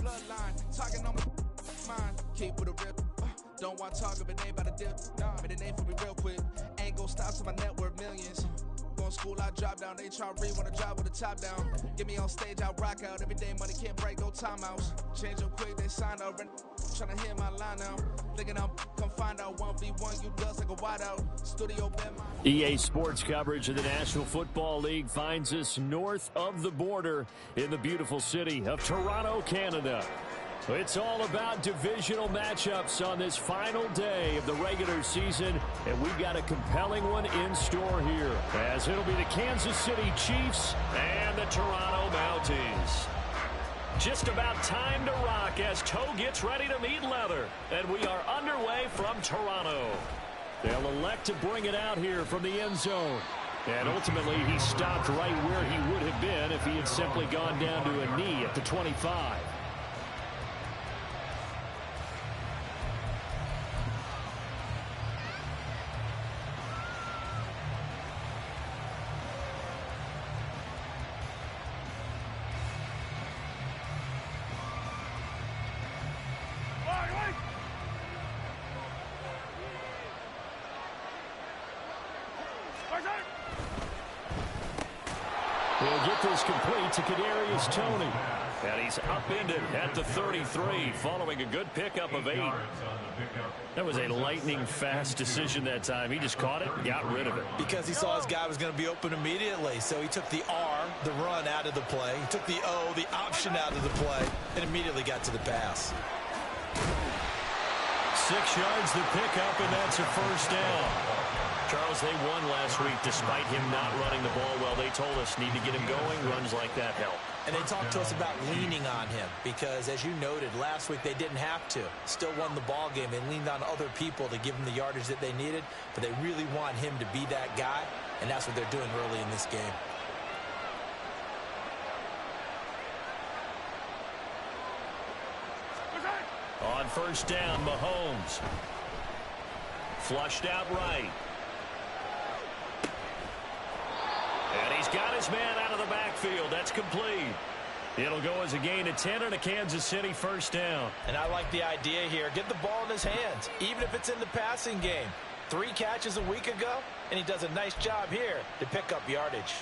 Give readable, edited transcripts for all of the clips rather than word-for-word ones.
bloodline. Talking on my mind. Keep with a real. Don't want to talk if it ain't about to dip. Nah, but it ain't for me real quick. Ain't gon' stop till my net worth millions. Going school, I drop down. They try to read when I drive with the top down. Get me on stage, I rock out. Every day money can't break, no timeouts. Change up quick, they sign up. Tryna hear my line now. Thinking I'm come find out 1v1, you dust like a wideout. Studio been my EA Sports coverage of the National Football League finds us north of the border in the beautiful city of Toronto, Canada. It's all about divisional matchups on this final day of the regular season, and we've got a compelling one in store here, as it'll be the Kansas City Chiefs and the Toronto Mounties. Just about time to rock as Toe gets ready to meet leather, and we are underway from Toronto. They'll elect to bring it out here from the end zone. And ultimately, he stopped right where he would have been if he had simply gone down to a knee at the 25. He'll get this complete to Kadarius Toney. And he's upended at the 33 following a good pickup of 8. That was a lightning-fast decision that time. He just caught it and got rid of it. Because he saw his guy was going to be open immediately. So he took the R, the run, out of the play. He took the O, the option, out of the play, and immediately got to the pass. 6 yards the pickup, and that's a first down. Charles, they won last week despite him not running the ball well. They told us need to get him going. Runs like that help. And they talked to us about leaning on him because, as you noted, last week they didn't have to. Still won the ball game. They leaned on other people to give them the yardage that they needed, but they really want him to be that guy, and that's what they're doing early in this game. On first down, Mahomes. Flushed out right. And he's got his man out of the backfield. That's complete. It'll go as a gain of 10 and a Kansas City first down. And I like the idea here. Get the ball in his hands, even if it's in the passing game. 3 catches a week ago, and he does a nice job here to pick up yardage.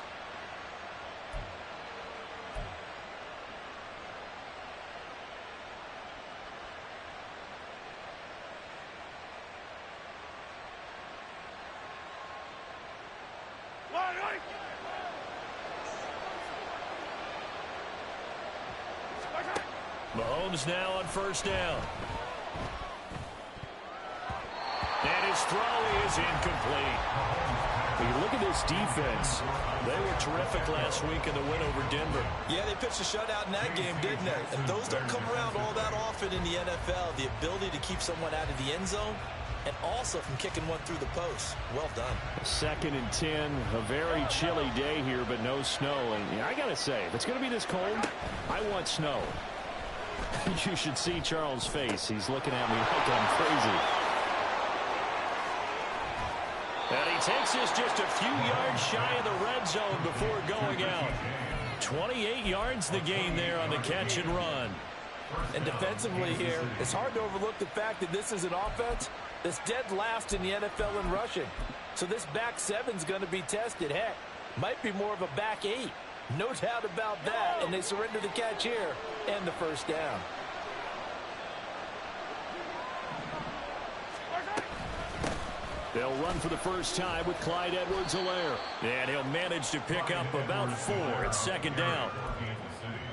Mahomes now on first down. And his throw is incomplete. When you look at this defense, they were terrific last week in the win over Denver. Yeah, they pitched a shutout in that game, didn't they? And those don't come around all that often in the NFL. The ability to keep someone out of the end zone and also from kicking one through the post. Well done. 2nd and 10, a very chilly day here, but no snow. And I got to say, if it's going to be this cold, I want snow. You should see Charles' face. He's looking at me like I'm crazy. And he takes this just a few yards shy of the red zone before going out. 28 yards the gain there on the catch and run. And defensively here, it's hard to overlook the fact that this is an offense that's dead last in the NFL in rushing. So this back 7's going to be tested. Heck, might be more of a back 8. No doubt about that. And they surrender the catch here and the first down. They'll run for the first time with Clyde Edwards-Helaire. And he'll manage to pick up about 4 at 2nd down.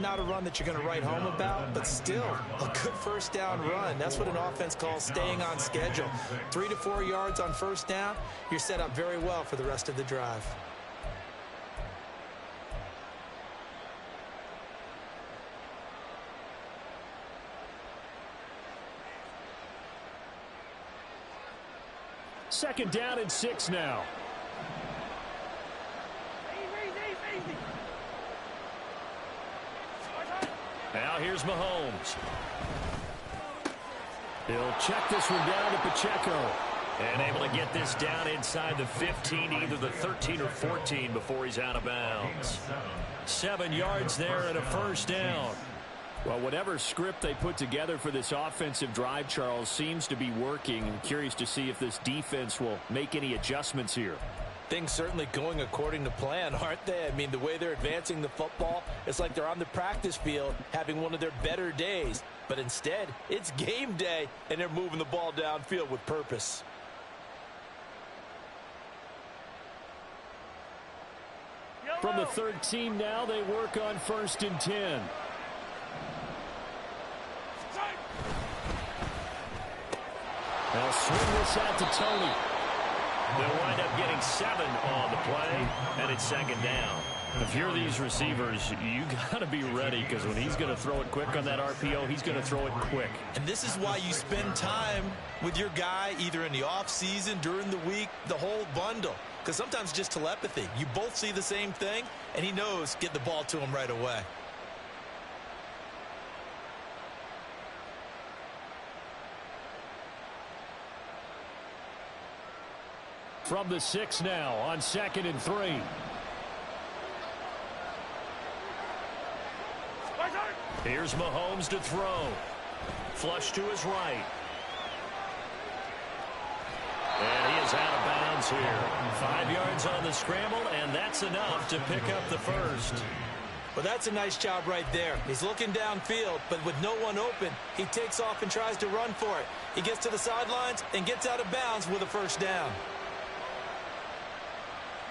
Not a run that you're going to write home about, but still a good first down run. That's what an offense calls staying on schedule. 3 to 4 yards on first down. You're set up very well for the rest of the drive. Second down and 6 now. Now here's Mahomes. He'll check this one down to Pacheco. And able to get this down inside the 15, either the 13 or 14 before he's out of bounds. 7 yards there and a first down. Well, whatever script they put together for this offensive drive, Charles, seems to be working. I'm curious to see if this defense will make any adjustments here. Things certainly going according to plan, aren't they? I mean, the way they're advancing the football, it's like they're on the practice field having one of their better days. But instead, it's game day, and they're moving the ball downfield with purpose. From the 13 now, they work on 1st and 10. They'll swing this out to Tony. They'll wind up getting 7 on the play, and it's 2nd down. If you're these receivers, you got to be ready, because when he's going to throw it quick on that RPO, he's going to throw it quick. And this is why you spend time with your guy, either in the offseason, during the week, the whole bundle. Because sometimes just telepathy. You both see the same thing, and he knows get the ball to him right away. From the 6 now on 2nd and 3. Here's Mahomes to throw. Flush to his right. And he is out of bounds here. 5 yards on the scramble, and that's enough to pick up the first. Well, that's a nice job right there. He's looking downfield, but with no one open, he takes off and tries to run for it. He gets to the sidelines and gets out of bounds with a 1st down.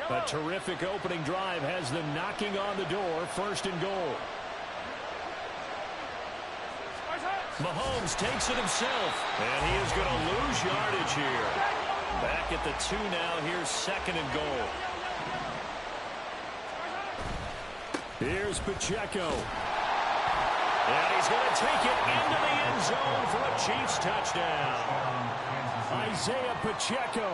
A terrific opening drive has them knocking on the door. 1st and goal. Mahomes takes it himself, and he is going to lose yardage here. Back at the 2 now. Here's 2nd and goal. Here's Pacheco. And he's going to take it into the end zone for a Chiefs touchdown. Isaiah Pacheco,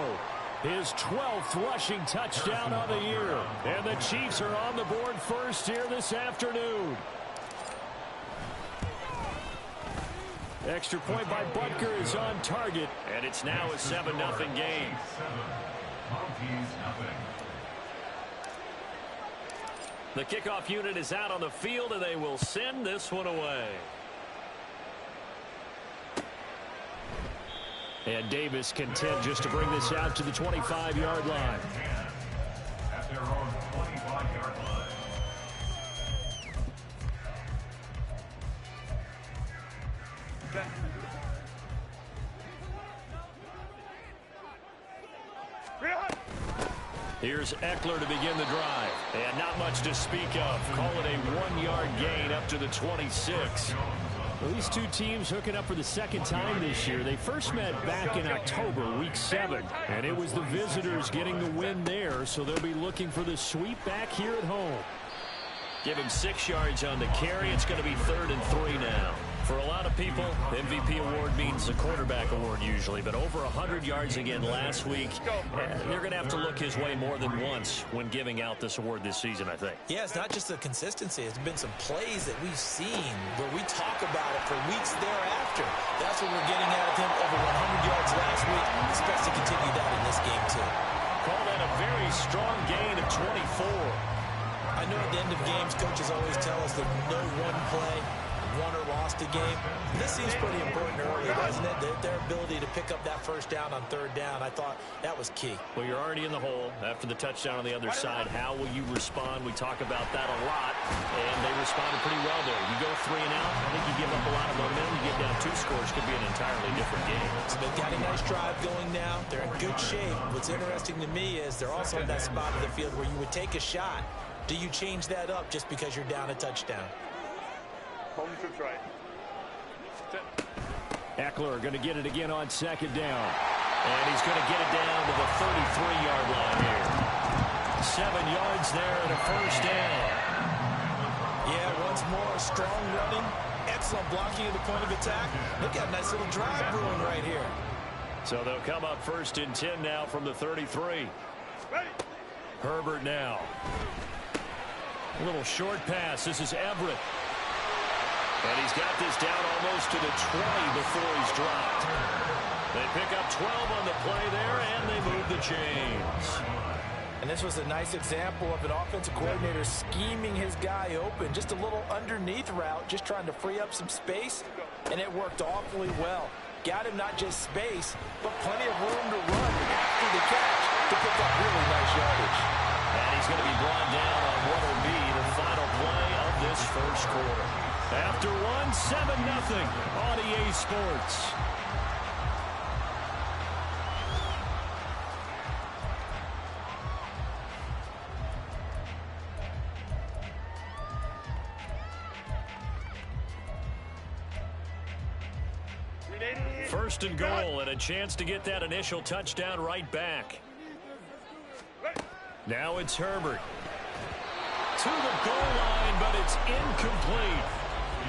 his 12th rushing touchdown on the year. And the Chiefs are on the board first here this afternoon. Extra point by Butker is on target, and it's now a 7-0 game. The kickoff unit is out on the field, and they will send this one away. And Davis content just to bring this out to the 25-yard line. At their own 25-yard line. Here's Eckler to begin the drive. And not much to speak of. Call it a 1-yard gain up to the 26. Well, these two teams hooking up for the 2nd time this year. They first met back in October, week 7. And it was the visitors getting the win there, so they'll be looking for the sweep back here at home. Give him 6 yards on the carry. It's going to be 3rd and 3 now. For a lot of people, the MVP award means the quarterback award usually, but over 100 yards again last week. They're going to have to look his way more than once when giving out this award this season, I think. Yeah, it's not just the consistency. It's been some plays that we've seen where we talk about it for weeks thereafter. That's what we're getting out of him, over 100 yards last week. Expects to continue that in this game, too. Call that a very strong gain of 24. I know at the end of games, coaches always tell us that no one play won or lost a game. This seems pretty important early, doesn't it? Their ability to pick up that 1st down on 3rd down, I thought that was key. Well, you're already in the hole after the touchdown on the other side. How will you respond? We talk about that a lot, and they responded pretty well there. You go 3 and out, I think you give up a lot of momentum. You get down 2 scores, could be an entirely different game. So they've got a nice drive going now. They're in good shape. What's interesting to me is they're also in that spot of the field where you would take a shot. Do you change that up just because you're down a touchdown? Home to try. Eckler going to get it again on 2nd down. And he's going to get it down to the 33-yard line here. 7 yards there and a 1st down. Yeah, once more, strong running. Excellent blocking at the point of attack. Look at a nice little drive brewing right here. So they'll come up 1st and 10 now from the 33. Ready. Herbert now. A little short pass. This is Everett. And he's got this down almost to the 20 before he's dropped. They pick up 12 on the play there, and they move the chains. And this was a nice example of an offensive coordinator scheming his guy open. Just a little underneath route, just trying to free up some space, and it worked awfully well. Got him not just space, but plenty of room to run after the catch to pick up really nice yardage. And he's going to be brought down on what will be the final play of this first quarter. After one, 7-0 on EA Sports. First and goal, and a chance to get that initial touchdown right back. Now it's Herbert. To the goal line, but it's incomplete.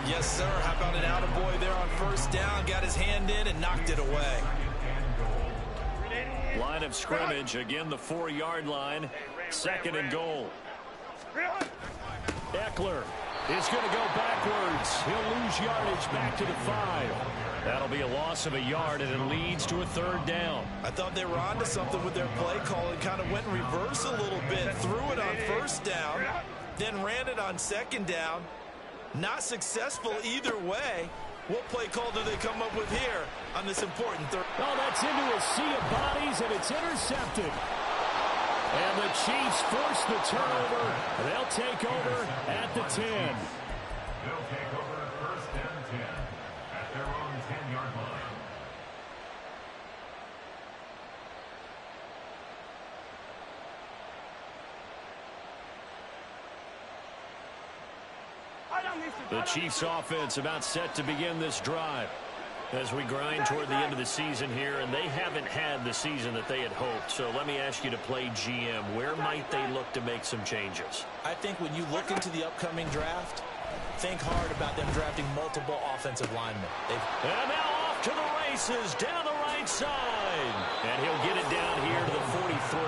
Yes, sir. How about an attaboy there on first down? Got his hand in and knocked it away. Line of scrimmage, again the 4-yard line. Second and goal. Eckler is going to go backwards. He'll lose yardage back to the 5. That'll be a loss of a yard, and it leads to a third down. I thought they were onto something with their play call and kind of went in reverse a little bit. Threw it on first down, then ran it on second down. Not successful either way. What play call do they come up with here on this important third? Oh, that's into a sea of bodies, and it's intercepted. And the Chiefs force the turnover. They'll take over at the 10. They'll take over first and 10 at their own 10-yard line. The Chiefs offense about set to begin this drive as we grind toward the end of the season here, and they haven't had the season that they had hoped. So let me ask you to play GM. Where might they look to make some changes? I think when you look into the upcoming draft, think hard about them drafting multiple offensive linemen. And now off to the races down the right side. And he'll get it down here to the 43.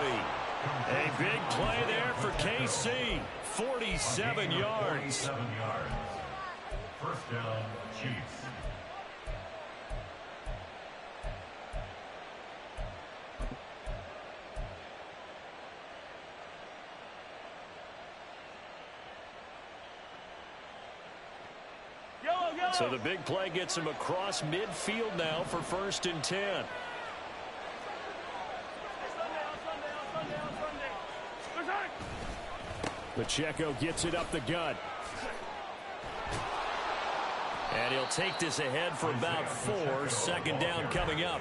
A big play there for KC. 47 yards. 47 yards. First down, Chiefs. So the big play gets him across midfield now for first and 10. Pacheco gets it up the gut. And he'll take this ahead for about 4. Second down coming up.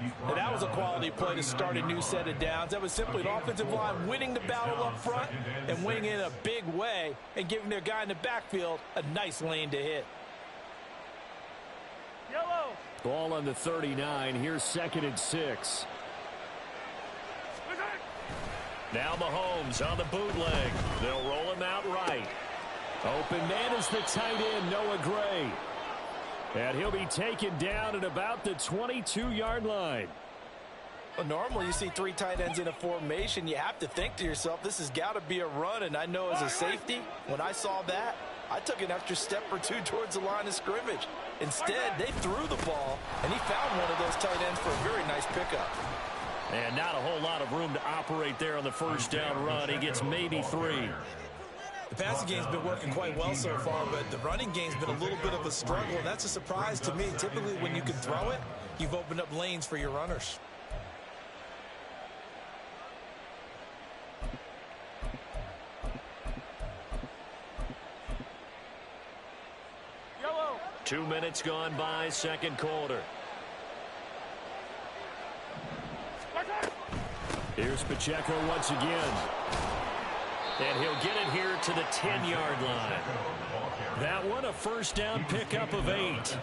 And that was a quality play to start a new set of downs. That was simply an offensive line winning the battle up front and winning in a big way and giving their guy in the backfield a nice lane to hit. Yellow. Ball on the 39. Here's second and 6. Now Mahomes on the bootleg. They'll roll him out right. Open man is the tight end, Noah Gray. And he'll be taken down at about the 22-yard line. Well, normally you see 3 tight ends in a formation. You have to think to yourself, this has got to be a run. And I know as a safety, when I saw that, I took an extra step or 2 towards the line of scrimmage. Instead, they threw the ball, and he found one of those tight ends for a very nice pickup. And not a whole lot of room to operate there on the first down run. He gets maybe 3. The passing game's been working quite well so far, but the running game's been a little bit of a struggle, and that's a surprise to me. Typically, when you can throw it, you've opened up lanes for your runners. Yellow. 2 minutes gone by, second quarter. Here's Pacheco once again. And he'll get it here to the 10-yard line. That one a first down pickup of 8.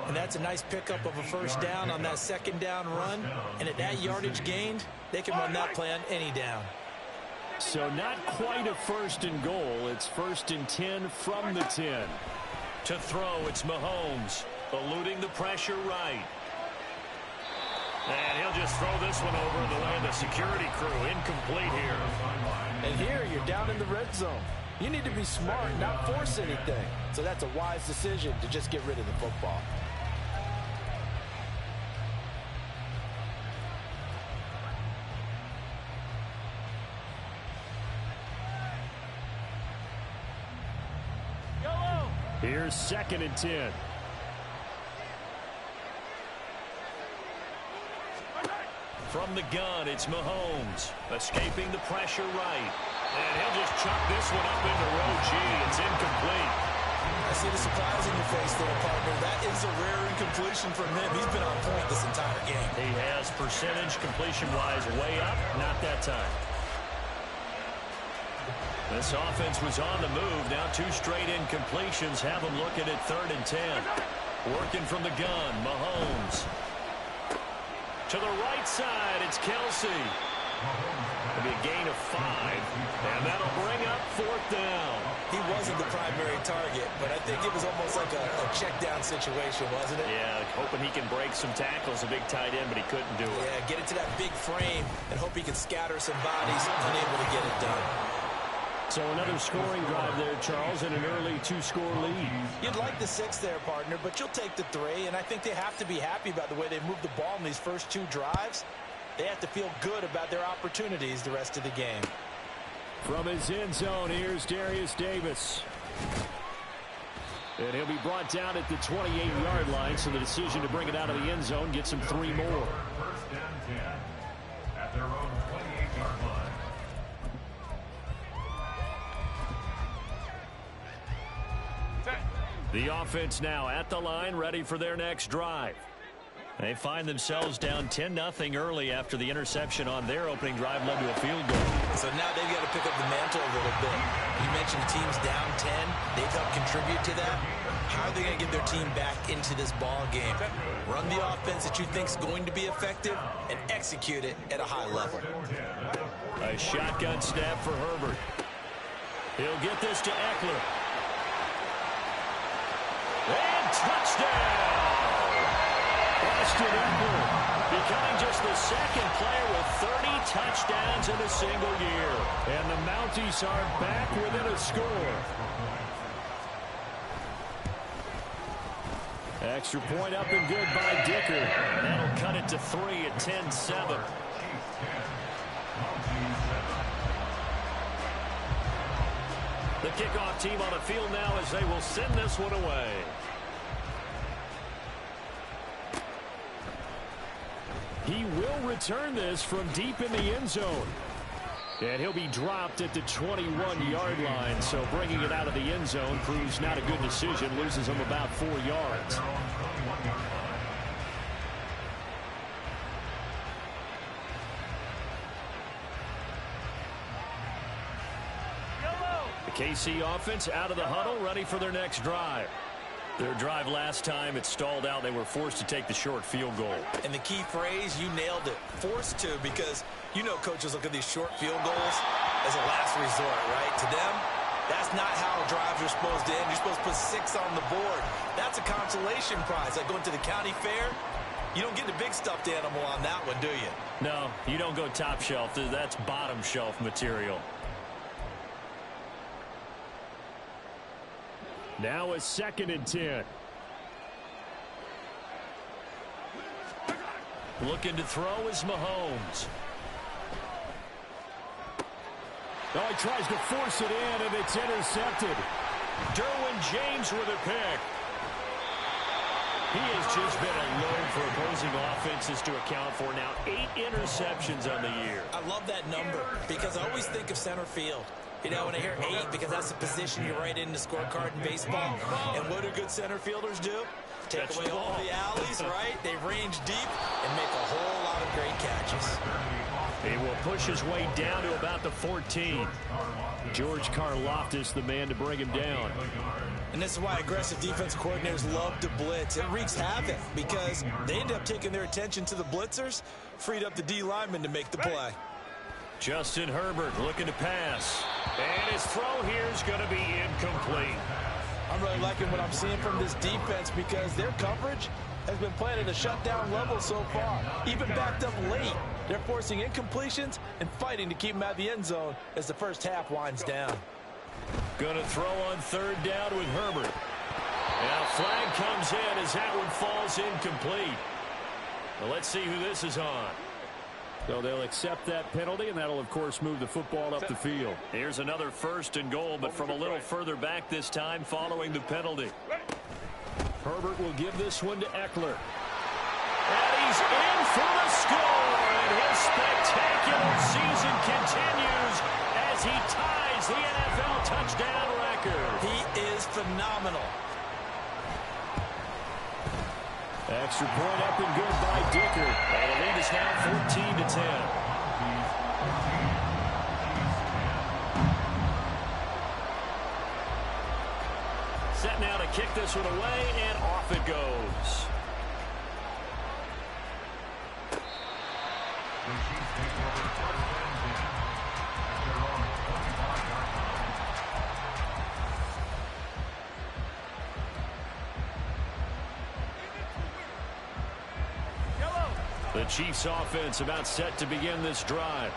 And that's a nice pickup of a first down on that second down run. And at that yardage gained, they can run that play on any down. So not quite a first and goal. It's first and 10 from the 10. To throw, it's Mahomes. Eluding the pressure right. And he'll just throw this one over in the way of the security crew. Incomplete here. And here you're down in the red zone. You need to be smart, not force anything. So that's a wise decision to just get rid of the football. Here's 2nd and 10. From the gun, it's Mahomes. Escaping the pressure right. And he'll just chuck this one up into row G. It's incomplete. I see the surprise in your face there, partner. That is a rare incompletion from him. He's been on point this entire game. He has percentage completion-wise way up. Not that time. This offense was on the move. Now 2 straight incompletions have them looking at 3rd and 10. Working from the gun, Mahomes. To the right side, it's Kelsey. It'll be a gain of 5, and that'll bring up 4th down. He wasn't the primary target, but I think it was almost like a check-down situation, wasn't it? Yeah, hoping he can break some tackles, a big tight end, but he couldn't do it. Yeah, get into that big frame and hope he can scatter some bodies, unable to get it done. So another scoring drive there, Charles, and an early 2-score lead. You'd like the 6 there, partner, but you'll take the 3, and I think they have to be happy about the way they moved the ball in these first 2 drives. They have to feel good about their opportunities the rest of the game. From his end zone, here's Darius Davis. And he'll be brought down at the 28-yard line, so the decision to bring it out of the end zone gets him 3 more. 1st and 10 at their own 28-yard line. The offense now at the line, ready for their next drive. They find themselves down 10-0 early after the interception on their opening drive led to a field goal. So now they've got to pick up the mantle a little bit. You mentioned the team's down 10. They've helped contribute to that. How are they going to get their team back into this ball game? Run the offense that you think is going to be effective and execute it at a high level. A shotgun snap for Herbert. He'll get this to Eckler. And touchdown! Austin Eckler becoming just the 2nd player with 30 touchdowns in a single year. And the Mounties are back within a score. Extra point up and good by Dicker. That'll cut it to 3 at 10-7. The kickoff team on the field now as they will send this one away. He will return this from deep in the end zone. And he'll be dropped at the 21-yard line. So bringing it out of the end zone proves not a good decision. Loses him about 4 yards. KC offense out of the huddle, ready for their next drive. Their drive last time, it stalled out. They were forced to take the short field goal. And the key phrase, you nailed it, forced to, because you know coaches look at these short field goals as a last resort, right? To them, that's not how drives are supposed to end. You're supposed to put 6 on the board. That's a consolation prize. Like going to the county fair, you don't get the big stuffed animal on that one, do you? No, you don't go top shelf. That's bottom shelf material. Now a 2nd and 10. Looking to throw is Mahomes. Oh, he tries to force it in, and it's intercepted. Derwin James with a pick. He has just been a load for opposing offenses to account for now. 8 interceptions on the year. I love that number because I always think of center field. You know, when I hear 8, because that's the position you write in the scorecard in baseball. And what do good center fielders do? Take away all the alleys, right? They range deep and make a whole lot of great catches. He will push his way down to about the 14. George Karlaftis, the man to bring him down. And this is why aggressive defensive coordinators love to blitz. It wreaks havoc because they end up taking their attention to the blitzers, freed up the D lineman to make the play. Justin Herbert looking to pass. And his throw here is going to be incomplete. I'm really liking what I'm seeing from this defense because their coverage has been playing at a shutdown level so far. Even backed up late, they're forcing incompletions and fighting to keep them out of the end zone as the first half winds down. Going to throw on 3rd down with Herbert. Now flag comes in as that one falls incomplete. Well, let's see who this is on. So they'll accept that penalty, and that'll, of course, move the football up the field. Here's another 1st and goal, but from a little further back this time following the penalty. Herbert will give this one to Eckler. And he's in for the score, and his spectacular season continues as he ties the NFL touchdown record. He is phenomenal. Extra point up and good by Dicker. And the lead is now 14-10. Set now to kick this one away, and off it goes. The Chiefs offense about set to begin this drive.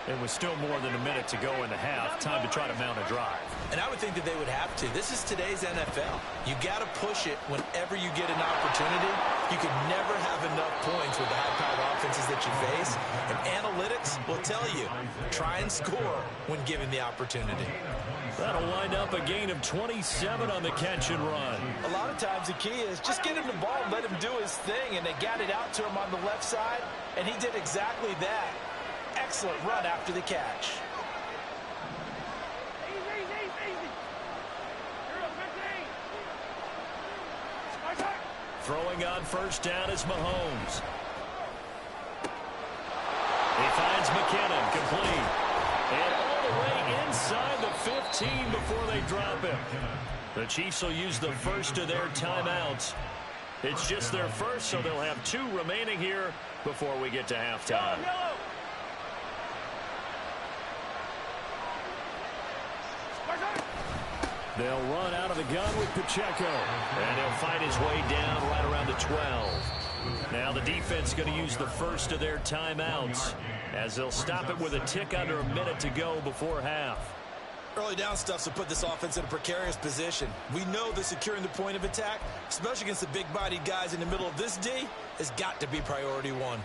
It was still more than a minute to go in the half. Time to try to mount a drive. And I would think that they would have to. This is today's NFL. You got to push it whenever you get an opportunity. You can never have enough points with the high-powered offenses that you face. And analytics will tell you, try and score when given the opportunity. That'll wind up a gain of 27 on the catch and run. A lot of times the key is just get him the ball and let him do his thing. And they got it out to him on the left side, and he did exactly that. Excellent run after the catch. Throwing on 1st down is Mahomes. He finds McKinnon, complete. And all the way inside the 15 before they drop him. The Chiefs will use the first of their timeouts. It's just their first, so they'll have 2 remaining here before we get to halftime. They'll run out of the gun with Pacheco. And he'll fight his way down right around the 12. Now the defense going to use the first of their timeouts as they'll stop it with a tick under a minute to go before half. Early down stuffs will put this offense in a precarious position. We know that securing the point of attack, especially against the big-bodied guys in the middle of this D, has got to be priority 1.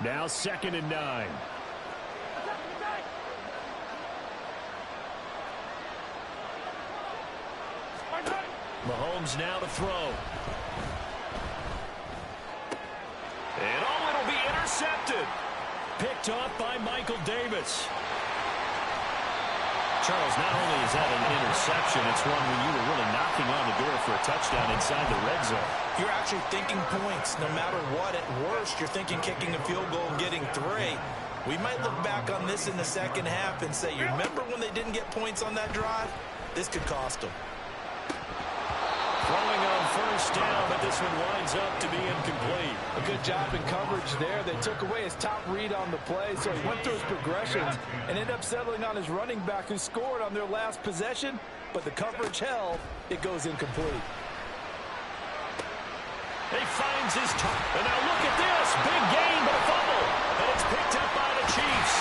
Now 2nd and 9. Mahomes now to throw. And it'll be intercepted. Picked off by Michael Davis. Charles, not only is that an interception, it's one when you were really knocking on the door for a touchdown inside the red zone. You're actually thinking points no matter what. At worst, you're thinking kicking a field goal and getting 3. We might look back on this in the second half and say, you remember when they didn't get points on that drive? This could cost them. Throwing on 1st down, but this one winds up to be incomplete. A good job in coverage there. They took away his top read on the play, so he went through his progressions and ended up settling on his running back who scored on their last possession, but the coverage held. It goes incomplete. He finds his top. And now look at this. Big gain, but a fumble. And it's picked up by the Chiefs.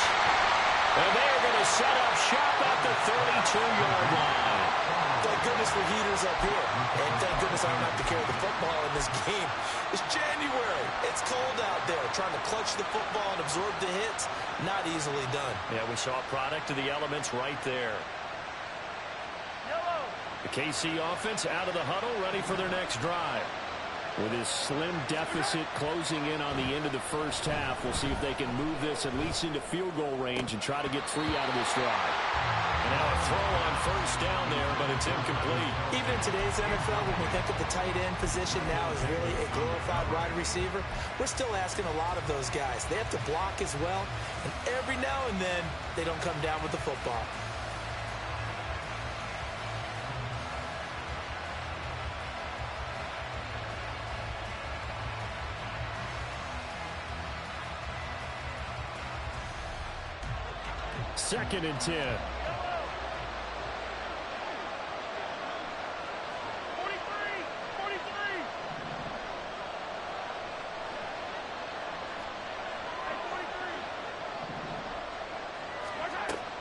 And they're going to set up shop at the 32-yard line. Thank goodness for heaters up here. And thank goodness I don't have to carry the football in this game. It's January. It's cold out there. Trying to clutch the football and absorb the hits, not easily done. Yeah, we saw a product of the elements right there. The KC offense out of the huddle, ready for their next drive. With his slim deficit closing in on the end of the first half, we'll see if they can move this at least into field goal range and try to get 3 out of this drive. And now a throw on 1st down there, but it's incomplete. Even in today's NFL, when we think of the tight end position now as really a glorified wide receiver, we're still asking a lot of those guys. They have to block as well, and every now and then they don't come down with the football. Second and 10. 43.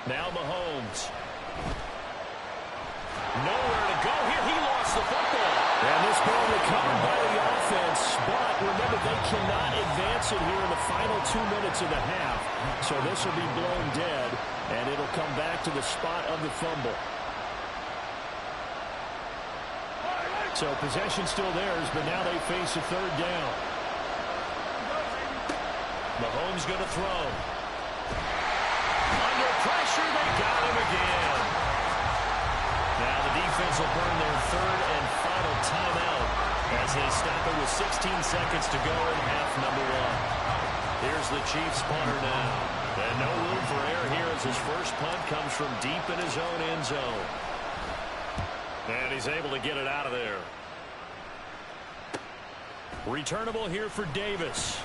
Now Mahomes. Nowhere to go here. He lost the football. And this ball recovered by the offense, but remember, they cannot advance it here in the final 2 minutes of the half. So this will be blown dead, and it'll come back to the spot of the fumble. So possession still theirs, but now they face a third down. Mahomes going to throw. Under pressure, they got him again. Now the defense will burn their third and final timeout as they stop it with 16 seconds to go in half number one. Here's the Chiefs punter now. And no room for error here as his first punt comes from deep in his own end zone. And he's able to get it out of there. Returnable here for Davis.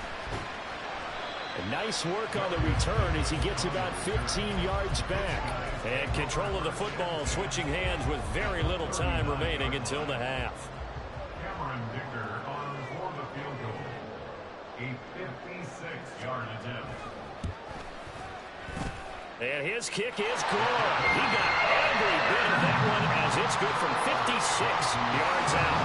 And nice work on the return as he gets about 15 yards back. And control of the football switching hands with very little time remaining until the half. Cameron Dicker on for the field goal. A 56-yard attempt. And his kick is good. He got every bit of that one as it's good from 56 yards out.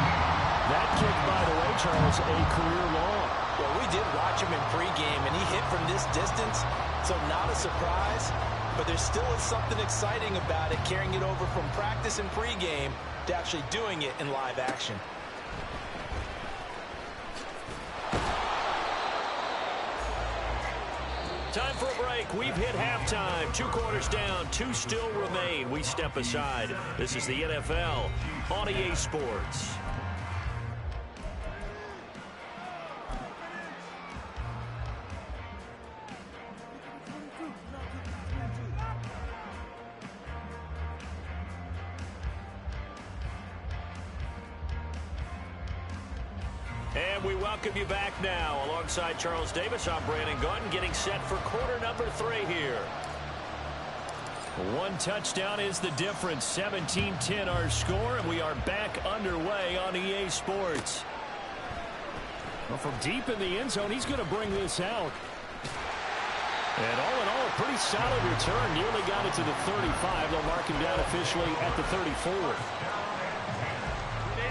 That kick, by the way, Charles, a career long. Well, we did watch him in pregame, and he hit from this distance, so not a surprise. But there still is something exciting about it, carrying it over from practice and pregame to actually doing it in live action. Time for a break. We've hit halftime. 2 quarters down. 2 still remain. We step aside. This is the NFL on EA Sports. And we welcome you back now. Alongside Charles Davis, I'm Brandon Gunn, getting set for quarter number 3 here. 1 touchdown is the difference. 17-10 our score, and we are back underway on EA Sports. Well, from deep in the end zone, he's going to bring this out. And all in all, a pretty solid return. Nearly got it to the 35. They'll mark him down officially at the 34.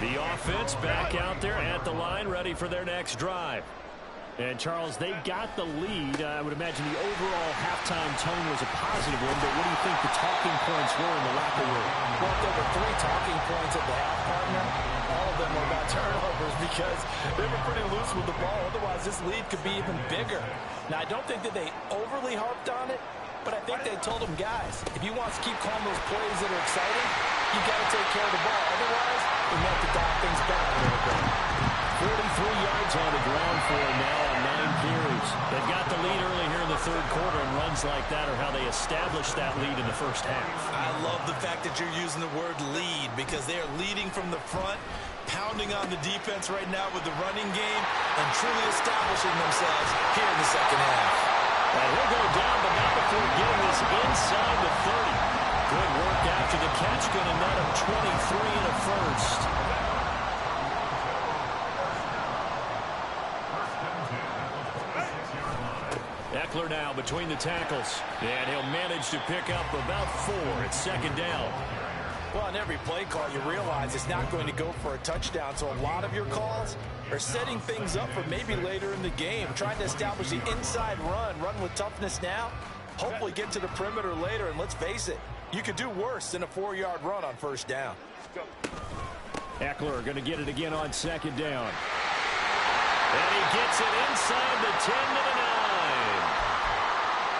The offense back out there at the line, ready for their next drive. And, Charles, they got the lead. I would imagine the overall halftime tone was a positive one, but what do you think the talking points were in the locker room? Well, there were 3 talking points at the half, partner. All of them were about turnovers because they were pretty loose with the ball. Otherwise, this lead could be even bigger. Now, I don't think that they overly harped on it, but I think they told them, guys, if you want to keep calling those plays that are exciting, you got to take care of the ball. Otherwise, we have to dial things back a little bit. 43 yards on the ground for him now on 9 carries. They've got the lead early here in the third quarter, and runs like that are how they established that lead in the first half. I love the fact that you're using the word lead because they are leading from the front, pounding on the defense right now with the running game, and truly establishing themselves here in the second half. And he'll go down, but not before getting this inside the 30. Good work after the catch, going to net him 23 and a first. Eckler now between the tackles, and he'll manage to pick up about 4 at second down. Well, on every play call, you realize it's not going to go for a touchdown, so a lot of your calls are setting things up for maybe later in the game, trying to establish the inside run with toughness now, hopefully get to the perimeter later, and let's face it, you could do worse than a 4-yard run on first down. Eckler going to get it again on second down. And he gets it inside the 10 to the 9.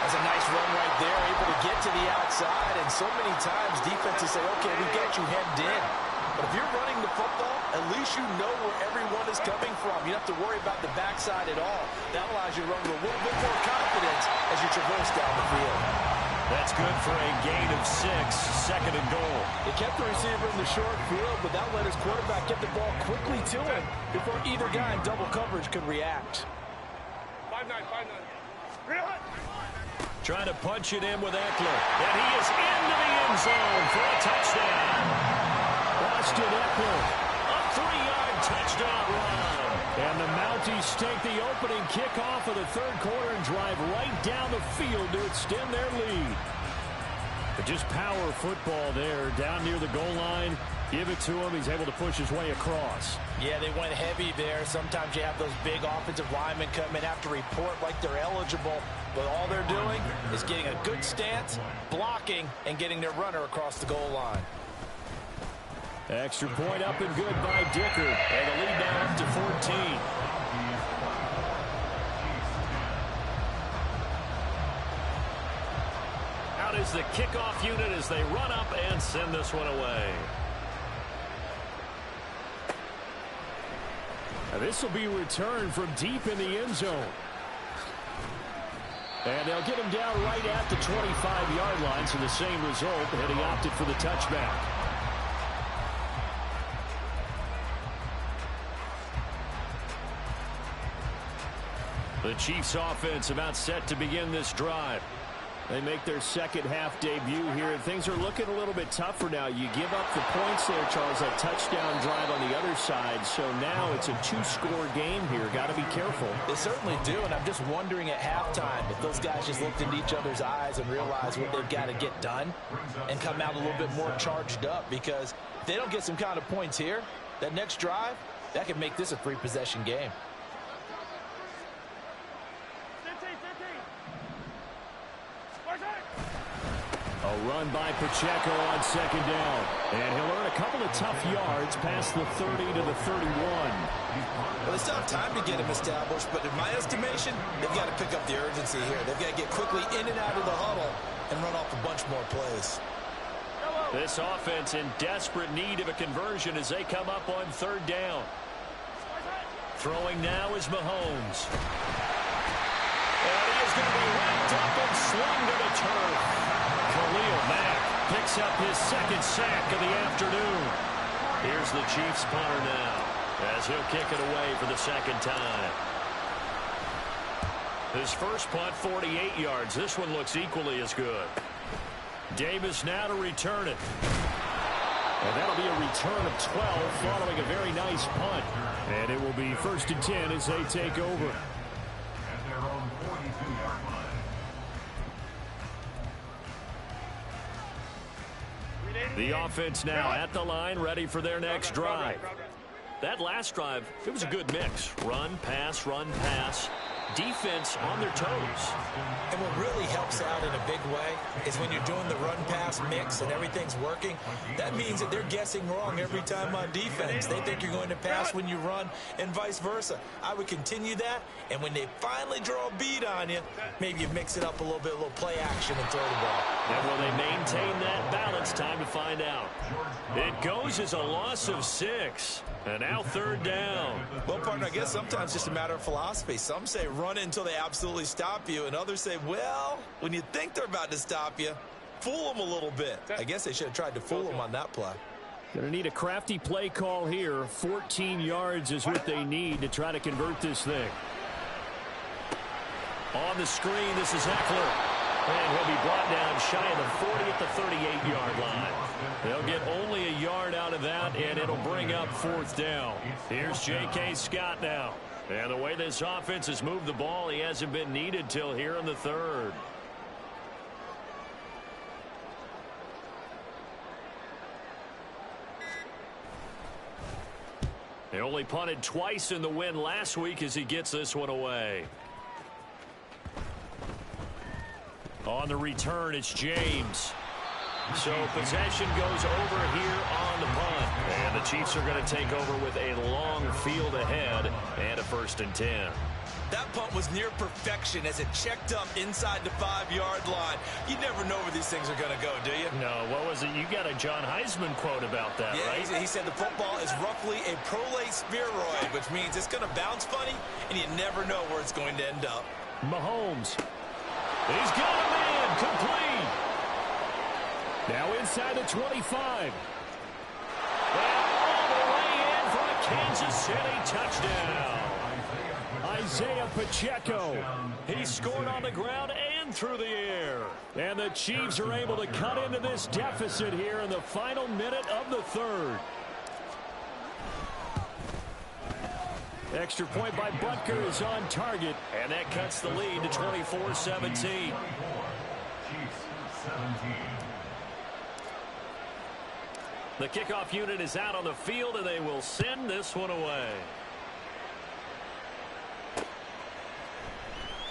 That's a nice run right there, able to get to the outside, and so many times defenses say, okay, we got you hemmed in. But if you're running the football, at least you know where everyone is coming from. You don't have to worry about the backside at all. That allows you to run with a little bit more confidence as you traverse down the field. That's good for a gain of 6, second and goal. They kept the receiver in the short field, but that let his quarterback get the ball quickly to him before either guy in double coverage could react. 5-9, 5-9. Trying to punch it in with Eckler. And he is into the end zone for a touchdown. Austin Eckler, a 3-yard touchdown run. And the Mounties take the opening kickoff of the third quarter and drive right down the field to extend their lead. But just power football there, down near the goal line. Give it to him. He's able to push his way across. Yeah, they went heavy there. Sometimes you have those big offensive linemen come in, have to report like they're eligible. But all they're doing is getting a good stance, blocking, and getting their runner across the goal line. Extra point up and good by Dicker. And the lead now up to 14. Out is the kickoff unit as they run up and send this one away. Now this will be returned from deep in the end zone. And they'll get him down right at the 25-yard line, so the same result, and he opted for the touchback. The Chiefs offense about set to begin this drive. They make their second half debut here, and things are looking a little bit tougher now. You give up the points there, Charles, that touchdown drive on the other side. So now it's a two-score game here. Got to be careful. They certainly do, and I'm just wondering at halftime if those guys just looked into each other's eyes and realized what they've got to get done and come out a little bit more charged up, because if they don't get some kind of points here, that next drive, that could make this a three-possession game. A run by Pacheco on second down. And he'll earn a couple of tough yards past the 30 to the 31. Well, they still have time to get him established, but in my estimation, they've got to pick up the urgency here. They've got to get quickly in and out of the huddle and run off a bunch more plays. This offense in desperate need of a conversion as they come up on third down. Throwing now is Mahomes. And he is going to be wrapped up and slung to the turf. Khalil Mack picks up his second sack of the afternoon. Here's the Chiefs punter now as he'll kick it away for the second time. His first punt, 48 yards. This one looks equally as good. Davis now to return it. And that'll be a return of 12 following a very nice punt. And it will be 1st and 10 as they take over. At their own 42-yard line. The offense now at the line, ready for their next drive. That last drive, it was a good mix. Run, pass, defense on their toes. And what really helps out in a big way is when you're doing the run-pass mix and everything's working, that means that they're guessing wrong every time on defense. They think you're going to pass when you run and vice versa. I would continue that, and when they finally draw a bead on you, maybe you mix it up a little bit, a little play action and throw the ball. And will they maintain that balance? Time to find out. It goes as a loss of 6. And now third down. Well, partner, I guess sometimes it's just a matter of philosophy. Some say run it until they absolutely stop you, and others say, well, when you think they're about to stop you, fool them a little bit. I guess they should have tried to fool them on that play. Going to need a crafty play call here. 14 yards is what they need to try to convert this thing. On the screen, this is Eckler. And he'll be brought down shy of the 40 at the 38-yard line. They'll get only a yard out of that, and it'll bring up 4th down. Here's J.K. Scott now. And the way this offense has moved the ball, he hasn't been needed till here in the third. They only punted twice in the win last week as he gets this one away. On the return, it's James. So possession goes over here on the punt. And the Chiefs are going to take over with a long field ahead and a 1st and 10. That punt was near perfection as it checked up inside the 5-yard line. You never know where these things are going to go, do you? No, what was it? You got a John Heisman quote about that, yeah, right? He said the football is roughly a prolate spheroid, which means it's going to bounce funny, and you never know where it's going to end up. Mahomes. He's got a man complete. Now inside the 25. And all the way in for a Kansas City touchdown. Isaiah Pacheco. He scored on the ground and through the air. And the Chiefs are able to cut into this deficit here in the final minute of the third. Extra point by Butker is on target, and that cuts the lead to 24-17. Chiefs 17. The kickoff unit is out on the field, and they will send this one away.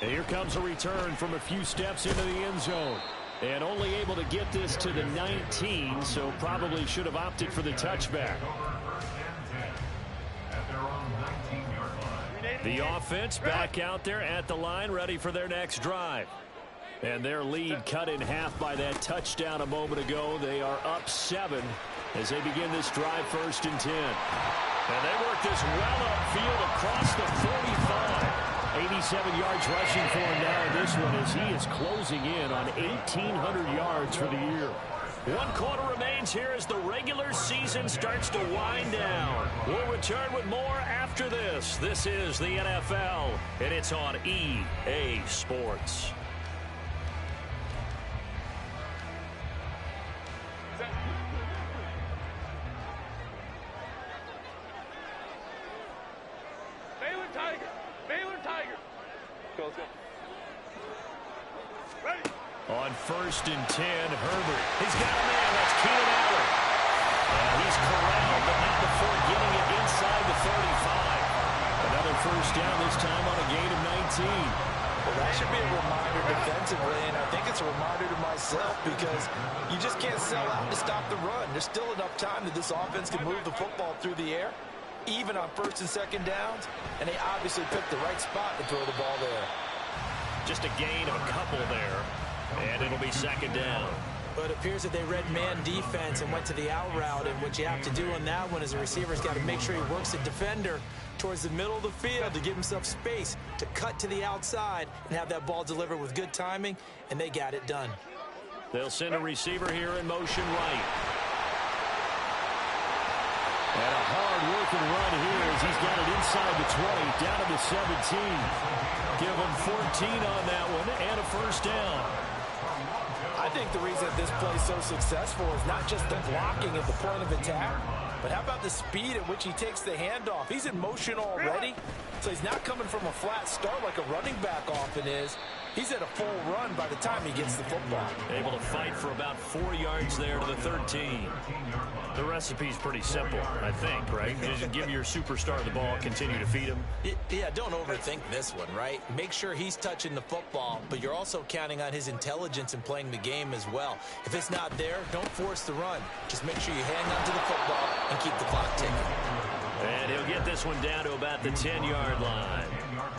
And here comes a return from a few steps into the end zone. And only able to get this to the 19, so probably should have opted for the touchback. The offense back out there at the line, ready for their next drive. And their lead cut in half by that touchdown a moment ago. They are up 7 as they begin this drive, 1st and 10. And they work this well upfield across the 45. 87 yards rushing for him now in this one as he is closing in on 1,800 yards for the year. 1 quarter remains here as the regular season starts to wind down. We'll return with more after this. This is the NFL, and it's on EA Sports. On 1st and 10, Herbert. He's got a man. That's Keenan Allen. And he's corralled, but not before getting it inside the 35. Another 1st down, this time on a gain of 19. Well, that should be a reminder defensively, and I think it's a reminder to myself because you just can't sell out to stop the run. There's still enough time that this offense can move the football through the air, even on 1st and 2nd downs, and they obviously picked the right spot to throw the ball there. Just a gain of a couple there. And it'll be 2nd down. But it appears that they read man defense and went to the out route. And what you have to do on that one is the receiver's got to make sure he works the defender towards the middle of the field to give himself space to cut to the outside and have that ball delivered with good timing. And they got it done. They'll send a receiver here in motion right. And a hard-working run here as he's got it inside the 20, down to the 17. Give him 14 on that one and a 1st down. I think the reason that this play is so successful is not just the blocking at the point of attack, but how about the speed at which he takes the handoff? He's in motion already, so he's not coming from a flat start like a running back often is. He's at a full run by the time he gets the football. Able to fight for about 4 yards there to the 13. The recipe's pretty simple, I think, right? You just give your superstar the ball, continue to feed him. Yeah, don't overthink this one, right? Make sure he's touching the football, but you're also counting on his intelligence in playing the game as well. If it's not there, don't force the run. Just make sure you hang on to the football and keep the clock ticking. And he'll get this one down to about the 10-yard line.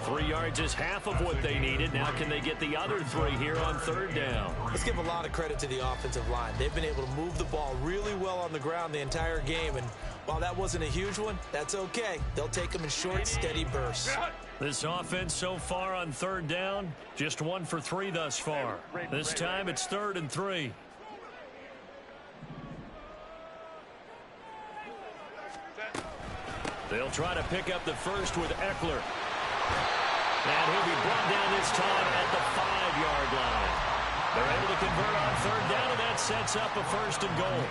3 yards is half of what they needed. Now can they get the other 3 here on 3rd down? Let's give a lot of credit to the offensive line. They've been able to move the ball really well on the ground the entire game. And while that wasn't a huge one, that's okay. They'll take them in short, steady bursts. This offense so far on 3rd down, just 1 for 3 thus far. This time it's 3rd and 3. They'll try to pick up the 1st with Eckler. And he'll be brought down this time at the 5-yard line. They're able to convert on 3rd down, and that sets up a 1st and goal.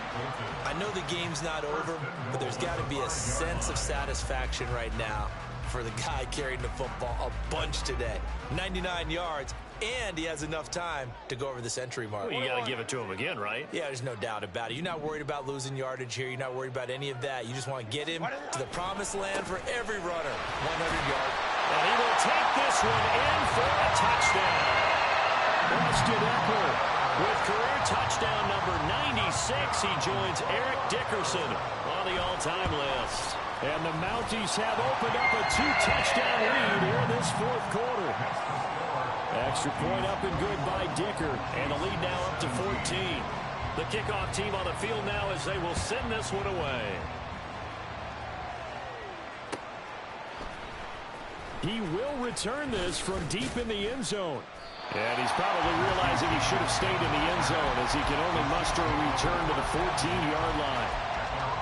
I know the game's not over, but there's got to be a sense of satisfaction right now for the guy carrying the football a bunch today. 99 yards, and he has enough time to go over the century mark. Well, you got to give it to him again, right? Yeah, there's no doubt about it. You're not worried about losing yardage here. You're not worried about any of that. You just want to get him to the promised land for every runner. 100 yards. And he will take this one in for a touchdown. Austin Eckler with career touchdown number 96. He joins Eric Dickerson on the all-time list. And the Mounties have opened up a 2-touchdown lead here in this 4th quarter. Extra point up and good by Dicker. And the lead now up to 14. The kickoff team on the field now as they will send this one away. He will return this from deep in the end zone. And he's probably realizing he should have stayed in the end zone as he can only muster a return to the 14-yard line.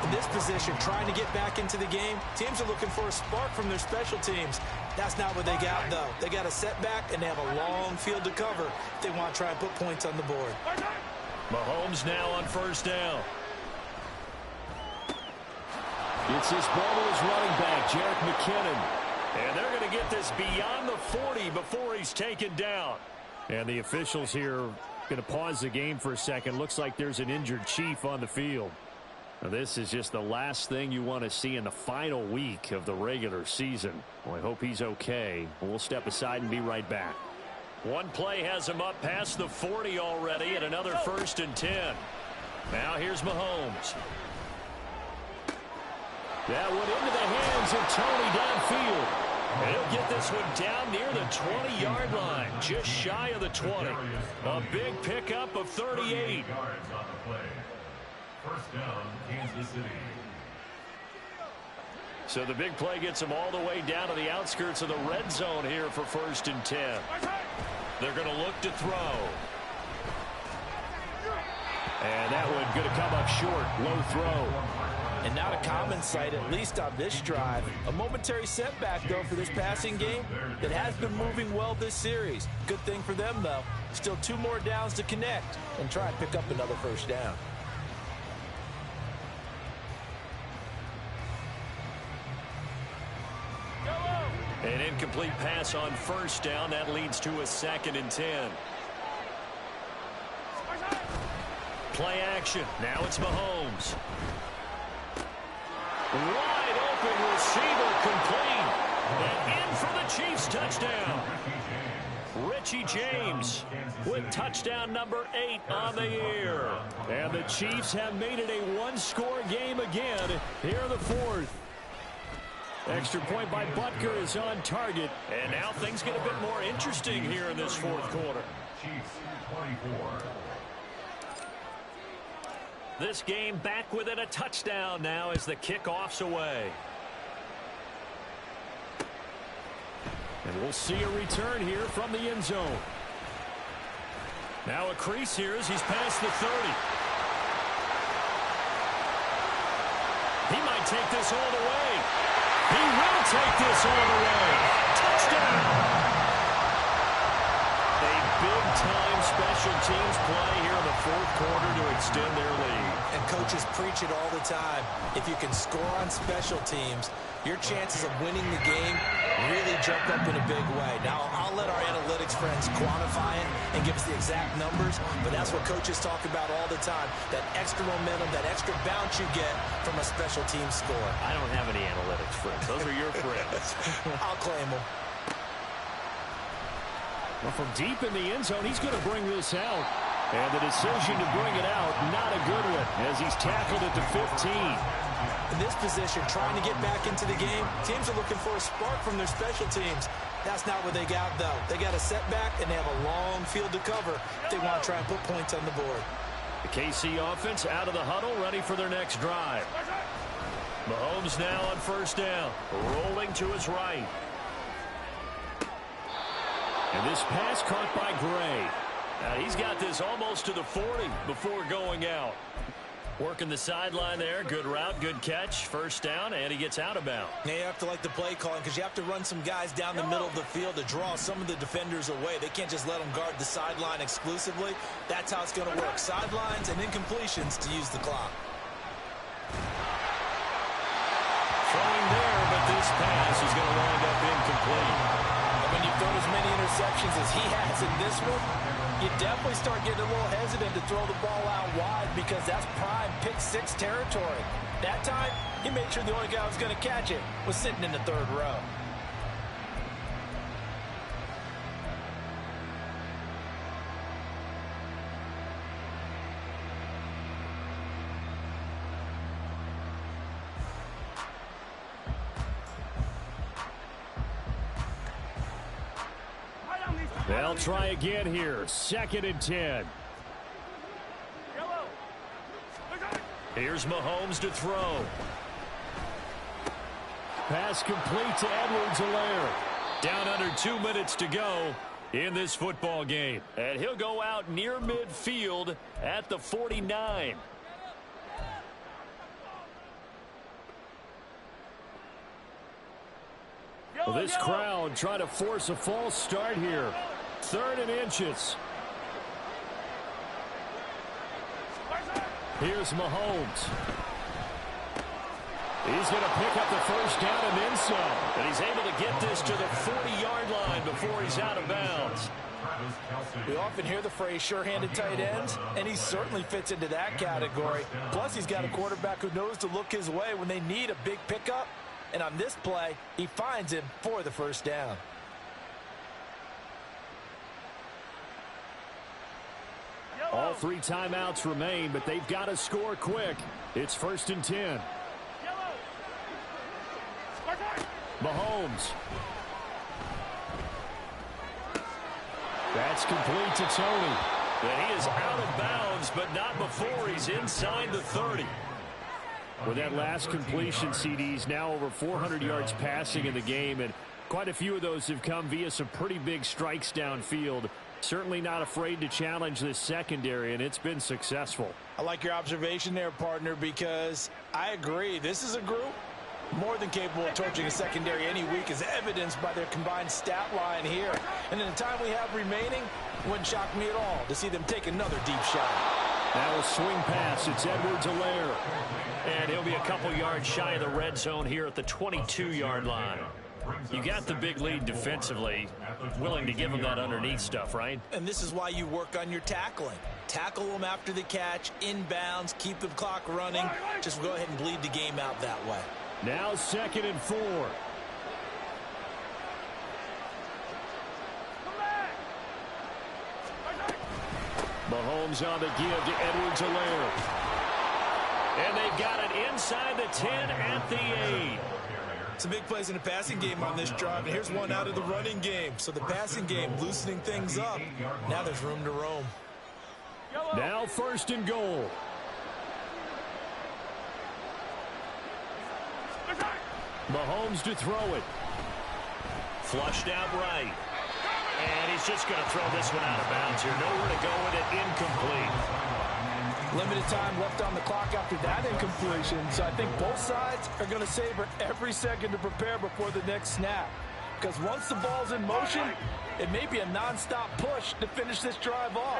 In this position, trying to get back into the game, teams are looking for a spark from their special teams. That's not what they got, though. They got a setback, and they have a long field to cover if they want to try and put points on the board. Mahomes now on 1st down. It's his ball to his running back, Jerick McKinnon. And they're going to get this beyond the 40 before he's taken down. And the officials here going to pause the game for a second. Looks like there's an injured Chief on the field. Now, this is just the last thing you want to see in the final week of the regular season. Well, I hope he's okay. We'll step aside and be right back. One play has him up past the 40 already at another 1st and 10. Now here's Mahomes. That one into the hands of Tony downfield. And he'll get this one down near the 20-yard line, just shy of the 20. A big pickup of 38. First down, Kansas City. So the big play gets them all the way down to the outskirts of the red zone here for 1st and 10. They're going to look to throw. And that one going to come up short. Low throw. And not a common sight, at least on this drive. A momentary setback, though, for this passing game that has been moving well this series. Good thing for them, though. Still 2 more downs to connect and try and pick up another 1st down. An incomplete pass on 1st down. That leads to a 2nd and 10. Play action. Now it's Mahomes. Wide open receiver complete. And in for the Chiefs touchdown. Richie James with touchdown number 8 on the year. And the Chiefs have made it a 1-score game again here in the 4th. Extra point by Butker is on target. And now things get a bit more interesting here in this 4th quarter. Chiefs 24. This game back within a touchdown now as the kickoff's away. And we'll see a return here from the end zone. Now a crease here as he's past the 30. He might take this all the way. He will take this all the way. Touchdown! A big-time special teams play here in the 4th quarter to extend their lead. And coaches preach it all the time. If you can score on special teams, your chances of winning the game really jump up in a big way. Now, I'll let our analytics friends quantify it and give us the exact numbers, but that's what coaches talk about all the time. That extra momentum, that extra bounce you get from a special team score. I don't have any analytics friends. Those are your friends. I'll claim them. Well, from deep in the end zone, he's going to bring this out. And the decision to bring it out, not a good one, as he's tackled at the 15. In this position, trying to get back into the game, teams are looking for a spark from their special teams. That's not what they got, though. They got a setback, and they have a long field to cover if they want to try and put points on the board. The KC offense out of the huddle, ready for their next drive. Mahomes now on 1st down, rolling to his right. And this pass caught by Gray. Now he's got this almost to the 40 before going out. Working the sideline there. Good route, good catch. 1st down, and he gets out of bounds. Now you have to like the play calling because you have to run some guys down the middle of the field to draw some of the defenders away. They can't just let them guard the sideline exclusively. That's how it's going to work. Sidelines and incompletions to use the clock. Throwing there, but this pass is going to wind up incomplete. And when you've thrown as many interceptions as he has in this one, you definitely start getting a little hesitant to throw the ball out wide because that's prime pick-6 territory. That time, he made sure the only guy who was going to catch it was sitting in the 3rd row. They'll try again here. 2nd and 10. Here's Mahomes to throw. Pass complete to Edwards-Helaire. Down under 2 minutes to go in this football game. And he'll go out near midfield at the 49. Well, this crowd trying to force a false start here. 3rd and inches. Here's Mahomes. He's going to pick up the 1st down and then some. And he's able to get this to the 40-yard line before he's out of bounds. We often hear the phrase sure-handed tight ends, and he certainly fits into that category. Plus, he's got a quarterback who knows to look his way when they need a big pickup. And on this play, he finds him for the first down. All 3 timeouts remain, but they've got to score quick. It's 1st and 10. Mahomes. That's complete to Tony. And he is out of bounds, but not before he's inside the 30. With that last completion, CD's now over 400 yards passing in the game, and quite a few of those have come via some pretty big strikes downfield. Certainly not afraid to challenge this secondary, and it's been successful. I like your observation there, partner, because I agree. This is a group more than capable of torching a secondary any week, as evidenced by their combined stat line here. And in the time we have remaining, it wouldn't shock me at all to see them take another deep shot. Now a swing pass. It's Edwards-Helaire. And he'll be a couple yards shy of the red zone here at the 22-yard line. You got the big lead defensively. Willing to give him that underneath stuff, right? And this is why you work on your tackling. Tackle them after the catch, inbounds, keep the clock running. Just go ahead and bleed the game out that way. Now 2nd and 4. Mahomes on the give to Edwards-Helaire. And they've got it inside the 10 at the 8. Some big plays in the passing game on this drive, and here's one out of the running game. So the passing game loosening things up. Now there's room to roam. Now 1st and goal. Mahomes to throw it. Flushed out right. And he's just going to throw this one out of bounds here. Nowhere to go with it. Incomplete. Limited time left on the clock after that incompletion, so I think both sides are going to savor every second to prepare before the next snap. Because once the ball's in motion, it may be a non-stop push to finish this drive off.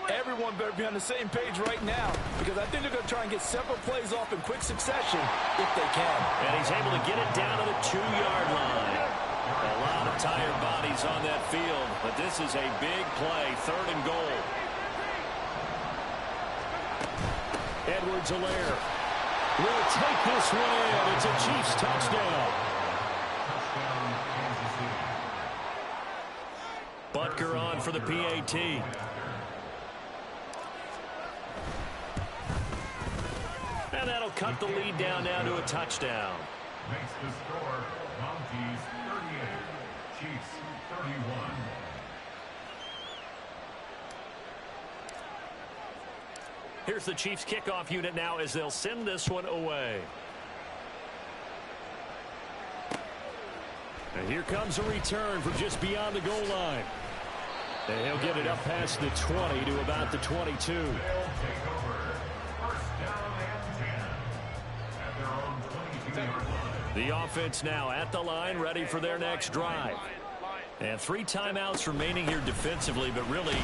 Everyone better be on the same page right now, because I think they're going to try and get several plays off in quick succession if they can. And he's able to get it down to the 2-yard line. A lot of tired bodies on that field, but this is a big play, 3rd and goal. Edwards-Helaire will take this one in. It's a Chiefs touchdown. Butker on for the PAT. And that'll cut the lead down now to a touchdown. Makes the score Mounties 38, Chiefs 31. Here's the Chiefs kickoff unit now as they'll send this one away. And here comes a return from just beyond the goal line. And he'll get it up past the 20 to about the 22. They'll take over. 1st down and 10 at their own 22-yard line. The offense now at the line, ready for their next drive. And 3 timeouts remaining here defensively, but really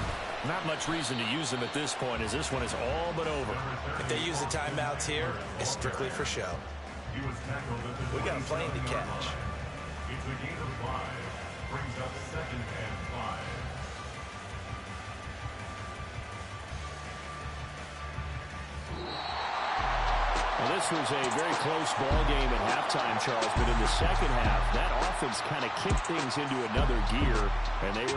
not much reason to use them at this point, as this one is all but over. If they use the timeouts here, it's strictly for show. We got a plane to catch. It's a gain of 5. Brings up 2nd and 5. Well, this was a very close ball game at halftime, Charles, but in the second half, that offense kind of kicked things into another gear, and they were